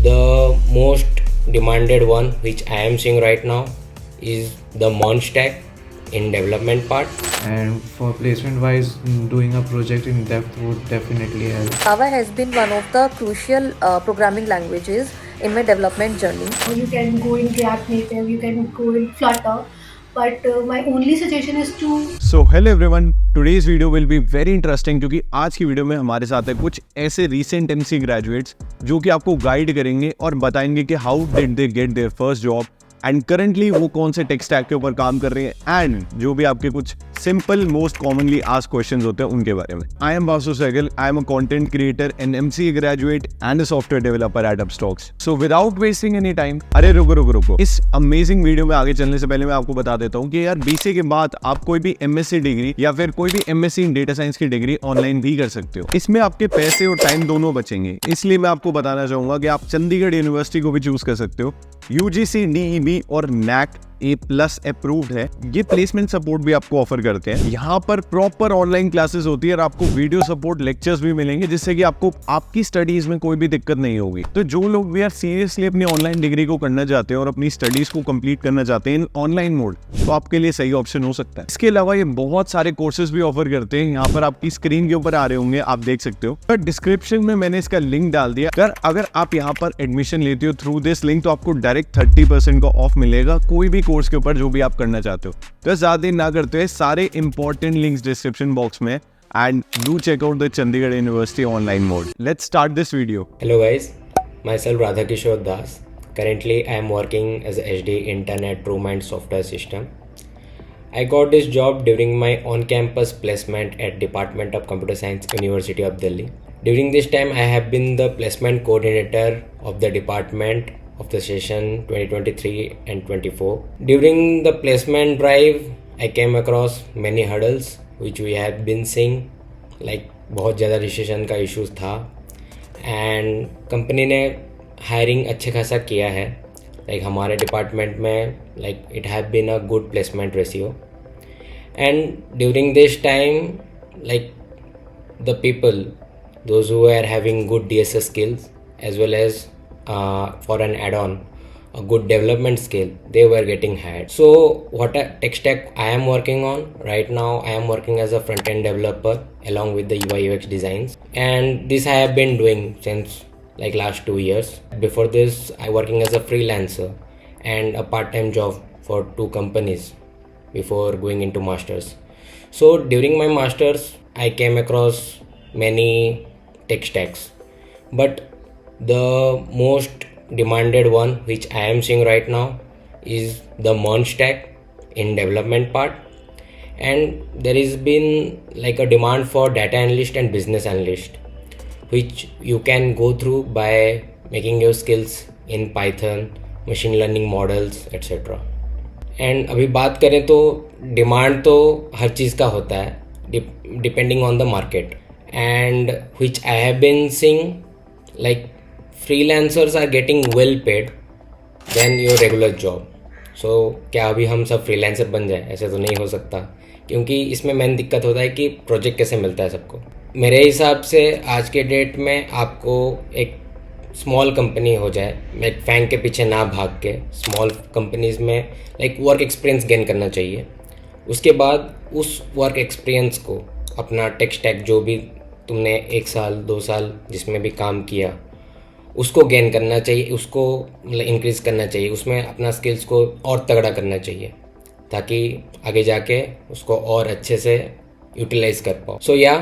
The most demanded one which I am seeing right now is the Mon stack in development part. And for placement wise, doing a project in depth would definitely help. Java has been one of the crucial programming languages in my development journey. You can go in React Native, you can go in Flutter, but my only suggestion is to So hello everyone, today's video will be very interesting क्योंकि आज की video में हमारे साथ है कुछ ऐसे recent MC graduates जो कि आपको गाइड करेंगे और बताएंगे कि how did they get their first job and currently वो कौन से टेक स्टैक के ऊपर काम कर रहे हैं एंड जो भी आपके कुछ simple most commonly asked questions होते हैं उनके बारे में। I am Vasu Sehgal, I am a content creator and MCA graduate and a software developer at Upstox. So without wasting any time, अरे रुको, इस अमेजिंग वीडियो में आगे चलने से पहले मैं आपको बता देता हूँ कि यार बीसीए के बाद आप कोई भी एमएससी डिग्री या फिर कोई भी एमएससी इन डेटा साइंस की डिग्री ऑनलाइन भी कर सकते हो। इसमें आपके पैसे और टाइम दोनों बचेंगे, इसलिए मैं आपको बताना चाहूंगा कि आप चंडीगढ़ यूनिवर्सिटी को भी चूज कर सकते हो। यूजीसी, डीईबी और नैक A+ अप्रूव्ड है। ये प्लेसमेंट सपोर्ट भी आपको ऑफर करते हैं। यहाँ पर प्रॉपर ऑनलाइन क्लासेस होती है और आपको वीडियो सपोर्ट लेक्चर्स भी मिलेंगे जिससे कि आपको आपकी स्टडीज में कोई भी दिक्कत नहीं होगी। तो जो लोग भी यार सीरियसली अपनी ऑनलाइन डिग्री को करना चाहते हैं और अपनी स्टडीज को कंप्लीट करना चाहते हैं ऑनलाइन मोड, तो आपके लिए सही ऑप्शन हो सकता है। इसके अलावा ये बहुत सारे कोर्सेज भी ऑफर करते हैं। यहाँ पर आपकी स्क्रीन के ऊपर आ रहे होंगे, आप देख सकते हो। पर डिस्क्रिप्शन में मैंने इसका लिंक डाल दिया। अगर आप यहाँ पर एडमिशन लेते हो थ्रू दिस लिंक तो आपको डायरेक्ट 30% का ऑफ मिलेगा कोई भी कोर्स के ऊपर जो भी आप करना चाहते हो। तो ज्यादा देर ना करते हुए सारे इंपॉर्टेंट लिंक्स डिस्क्रिप्शन बॉक्स में and do check out the Chandigarh university online mode. Let's start this video. Hello guys, myself Radhakishore Das. Currently I am working as a HD intern at TrueMind Software System. I got this job during my on-campus placement at Department of Computer Science, University of Delhi. During this time I have been the placement coordinator of the department of the session 2023 and 24. During the placement drive I came across many hurdles which we have been seeing, like बहुत ज़्यादा recession का issues था and company ने hiring अच्छे खासा किया है। Like हमारे डिपार्टमेंट में like it have been a good placement ratio and during this time like the people those who are having good DSS skills as well as for an add-on a good development skill, they were getting hired. So what a tech stack I am working on right now, I am working as a front-end developer along with the UI UX designs, and this I have been doing since like last 2 years. Before this I working as a freelancer and a part-time job for 2 companies before going into masters. So during my masters I came across many tech stacks, but the most demanded one which I am seeing right now is the Mon stack in development part, and there has been like a demand for data analyst and business analyst which you can go through by making your skills in Python, machine learning models etc. And अभी बात करें तो demand तो हर चीज़ का होता है depending on the market, and which I have been seeing like freelancers are getting well paid than your regular job. So क्या अभी हम सब फ्रीलांसर बन जाए? ऐसे तो नहीं हो सकता, क्योंकि इसमें मेन दिक्कत होता है कि प्रोजेक्ट कैसे मिलता है सबको। मेरे हिसाब से आज के डेट में आपको एक स्मॉल कंपनी हो जाए, लाइक फैंग के पीछे ना भाग के स्मॉल कंपनीज में लाइक वर्क एक्सपीरियंस गेन करना चाहिए। उसके बाद उस वर्क एक्सपीरियंस को अपना टेक स्टैक जो भी तुमने 1 साल 2 साल जिसमें भी काम किया उसको गेन करना चाहिए, उसको मतलब इंक्रीज करना चाहिए, उसमें अपना स्किल्स को और तगड़ा करना चाहिए ताकि आगे जाके उसको और अच्छे से यूटिलाइज कर पाओ। So yeah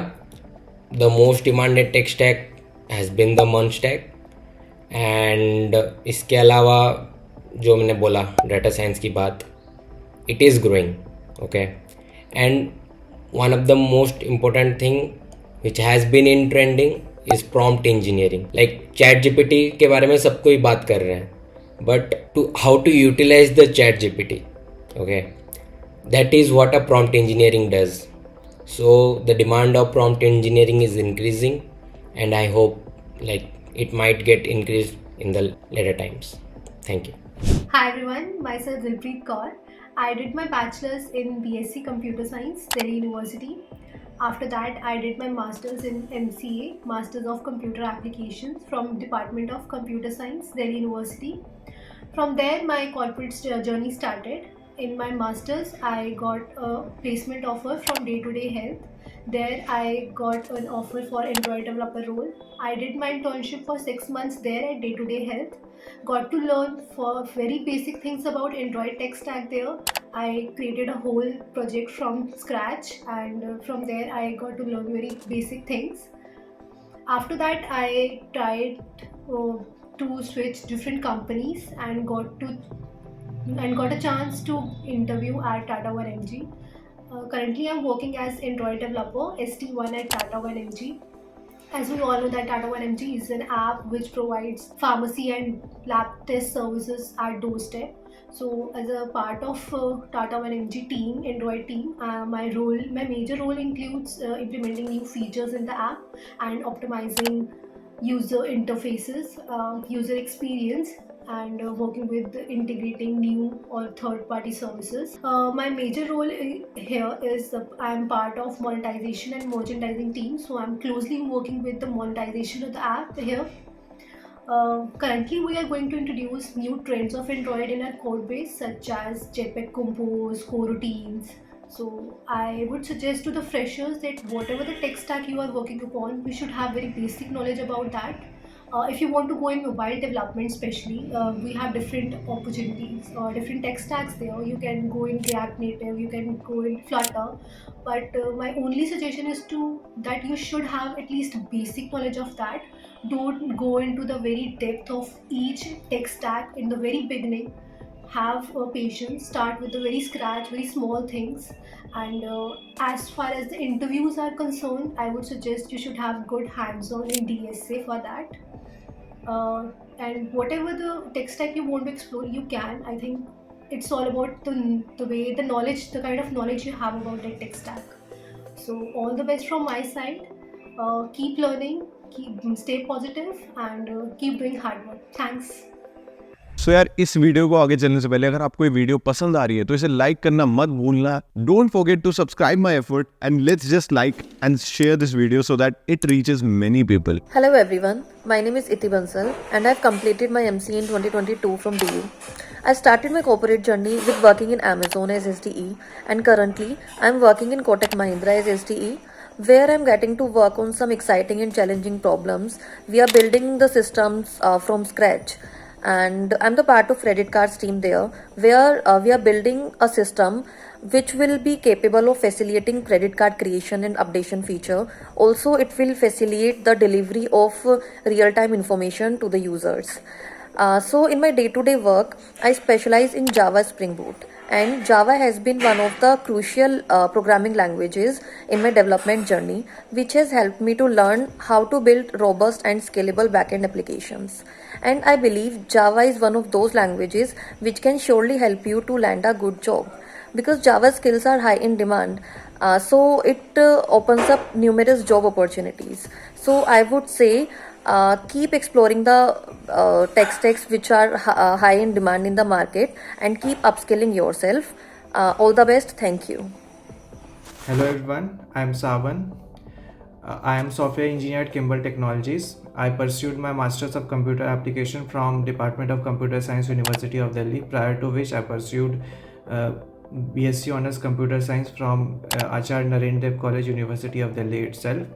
the most demanded tech stack has been the Mon stack, and इसके अलावा जो मैंने बोला डाटा साइंस की बात, it is growing okay. And one of the most important thing which has been in trending is prompt engineering. Like ChatGPT के बारे में सब कोई बात कर रहे हैं, but how to utilise the ChatGPT, okay, that is what a prompt engineering does. So the demand of prompt engineering is increasing, and I hope like it might get increased in the later times. Thank you. Hi everyone, myself Dilpreet Kaur. I did my bachelor's in BSc Computer Science, Delhi University. After that, I did my master's in MCA, Masters of Computer Applications, from Department of Computer Science, Delhi University. From there, my corporate journey started. In my master's, I got a placement offer from Day to Day Health. There, I got an offer for Android developer role. I did my internship for 6 months there at Day to Day Health. Got to learn for very basic things about Android tech stack there. I created a whole project from scratch, and from there, I got to learn very basic things. After that, I tried uh, to switch different companies and got a chance to interview at Tata 1mg. Currently, I'm working as Android developer ST1 at Tata 1mg. As we all know that Tata 1mg is an app which provides pharmacy and lab test services at doorstep. So as a part of Tata 1mg team, Android team, my major role includes implementing new features in the app and optimizing user interfaces, user experience, and working with integrating new or third-party services. My major role here is I'm part of monetization and merchandising team, so I'm closely working with the monetization of the app here. Currently, we are going to introduce new trends of Android in our code base, such as Jetpack Compose, coroutines. So I would suggest to the freshers that whatever the tech stack you are working upon, you should have very basic knowledge about that. If you want to go in mobile development, especially, we have different opportunities, different tech stacks there. You can go in React Native, you can go in Flutter, but my only suggestion is to that you should have at least basic knowledge of that. Don't go into the very depth of each tech stack in the very beginning. Have patience, start with the very scratch, very small things. And as far as the interviews are concerned, I would suggest you should have good hands-on in DSA for that. And whatever the tech stack you want to explore, you can. I think it's all about the way, the knowledge, the kind of knowledge you have about that tech stack. So all the best from my side. Keep learning, stay positive, and keep doing hard work. Thanks. सो यार इस video को आगे चलने से पहले अगर आपको ये वीडियो पसंद आ रही है तो इसे लाइक करना मत भूलना. Don't forget to subscribe my effort and let's just like and share this video so that it reaches many people. Hello everyone, my name is Iti Bansal and I've completed my MCA in 2022 from DU. I started my corporate journey with working in Amazon as SDE and currently I'm working in Kotak Mahindra as SDE, where I'm getting to work on some exciting and challenging problems. We are building the systems from scratch, and I'm the part of credit cards team there, where we are building a system which will be capable of facilitating credit card creation and updation feature. Also, it will facilitate the delivery of real-time information to the users. So in my day-to-day work, I specialize in Java Spring Boot, and Java has been one of the crucial programming languages in my development journey, which has helped me to learn how to build robust and scalable backend applications. And I believe Java is one of those languages which can surely help you to land a good job, because Java skills are high in demand. So it opens up numerous job opportunities. So I would say keep exploring the tech stacks which are high in demand in the market and keep upskilling yourself. All the best. Thank you. Hello everyone, I am Savan. I am software engineer at Kimball Technologies. I pursued my Masters of Computer Application from Department of Computer Science, University of Delhi, prior to which I pursued BSc Honours Computer Science from Acharya Narendra Dev College, University of Delhi itself.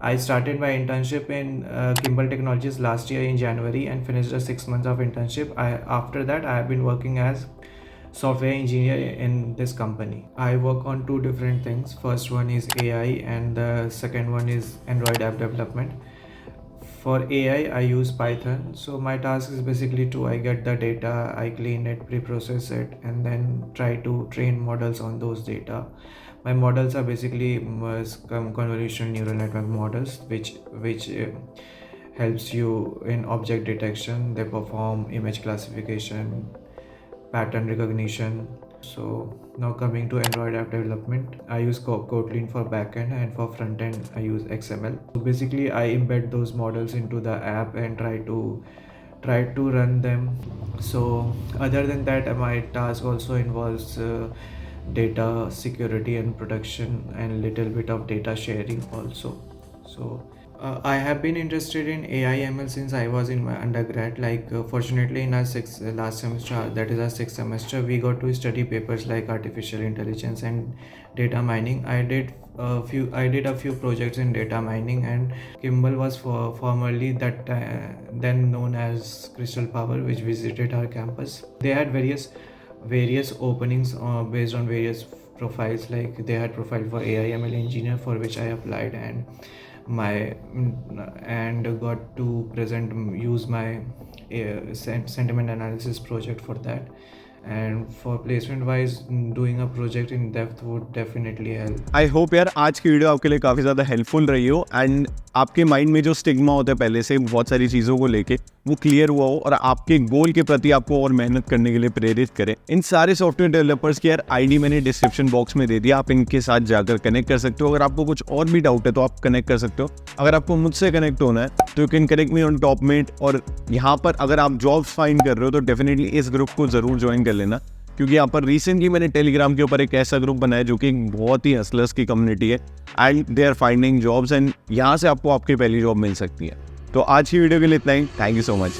I started my internship in Kimball Technologies last year in January and finished a 6 months of internship. After that, I have been working as software engineer in this company. I work on two different things. First one is AI and the second one is Android app development. For AI, I use Python. So my task is basically I get the data, I clean it, pre-process it, and then try to train models on those data. My models are basically convolutional neural network models, which helps you in object detection. They perform image classification, pattern recognition. So now coming to Android app development, I use Kotlin for backend, and for frontend I use XML. So basically I embed those models into the app and try to run them. So other than that, my task also involves data security and protection, and little bit of data sharing also. So I have been interested in AI ML since I was in my undergrad. Fortunately, in our last semester, that is our sixth semester, we got to study papers like artificial intelligence and data mining. I did a few projects in data mining, and Kimball was formerly then known as Crystal Power, which visited our campus. They had various openings based on various profiles. Like they had profile for AI ML engineer, for which I applied, and got to use my sentiment analysis project for that. And for placement wise, doing a project in depth would definitely help. I hope यार आज की video आपके लिए काफ़ी ज़्यादा helpful रही हो and आपके माइंड में जो स्टिग्मा होता है पहले से बहुत सारी चीज़ों को लेके वो क्लियर हुआ हो और आपके गोल के प्रति आपको और मेहनत करने के लिए प्रेरित करें। इन सारे सॉफ्टवेयर डेवलपर्स की यार आईडी मैंने डिस्क्रिप्शन बॉक्स में दे दिया, आप इनके साथ जाकर कनेक्ट कर सकते हो। अगर आपको कुछ और भी डाउट है तो आप कनेक्ट कर सकते हो। अगर आपको मुझसे कनेक्ट होना है तो you can connect me on Topmate. और यहाँ पर अगर आप जॉब्स फाइंड कर रहे हो तो डेफिनेटली इस ग्रुप को ज़रूर ज्वाइन कर लेना, क्योंकि यहाँ पर रिसेंटली मैंने टेलीग्राम के ऊपर एक ऐसा ग्रुप बनाया जो कि एक बहुत ही हसलर्स की कम्युनिटी है and they are finding jobs and यहाँ से आपको आपकी पहली जॉब मिल सकती है। तो आज की वीडियो के लिए इतना ही। Thank you so much.